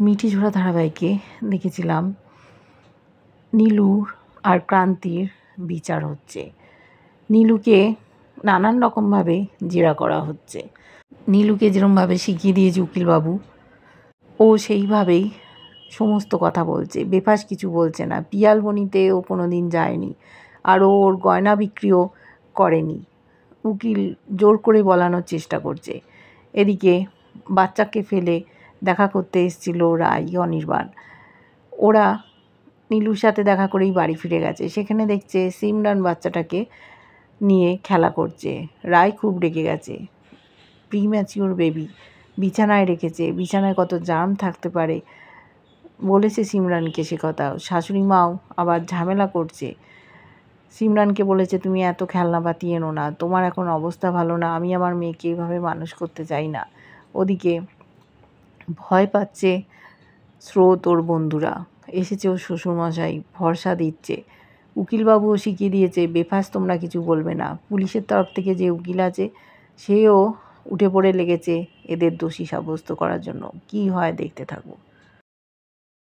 মিঠি ঝোড়া ধারাবাহিকে দেখেছিলাম নীলুর আর ক্রান্তির বিচার হচ্ছে। নীলুকে নানান রকমভাবে জেরা করা হচ্ছে। নীলুকে যেরকমভাবে শিখিয়ে দিয়েছে উকিলবাবু, ও সেইভাবেই সমস্ত কথা বলছে, বেফাস কিছু বলছে না। পিয়ালবনিতে ও কোনো দিন যায়নি, আর ওর গয়না বিক্রিও করেনি। উকিল জোর করে বলানোর চেষ্টা করছে। এদিকে বাচ্চাকে ফেলে দেখা করতে এসেছিল রায় অনির্বাণ। ওরা নীলুর সাথে দেখা করেই বাড়ি ফিরে গেছে। সেখানে দেখছে সিমরান বাচ্চাটাকে নিয়ে খেলা করছে। রায় খুব রেগে গেছে। প্রিম্যাচিওর বেবি বিছানায় রেখেছে, বিছানায় কত জার্ম থাকতে পারে বলেছে সিমরানকে সে কথা। শাশুড়ি মাও আবার ঝামেলা করছে। সিমরানকে বলেছে, তুমি এত খেলনাপাতি এনো না, তোমার এখন অবস্থা ভালো না, আমি আমার মেয়েকে এইভাবে মানুষ করতে চাই না। ওদিকে ভয় পাচ্ছে স্রোত, ওর বন্ধুরা এসেছে, ওর শ্বশুরমশাই ভরসা দিচ্ছে। উকিলবাবুও শিখিয়ে দিয়েছে, বেফাস তোমরা কিছু বলবে না। পুলিশের তরফ থেকে যে উকিল আছে সেও উঠে পড়ে লেগেছে এদের দোষী সাব্যস্ত করার জন্য। কি হয় দেখতে থাকবো।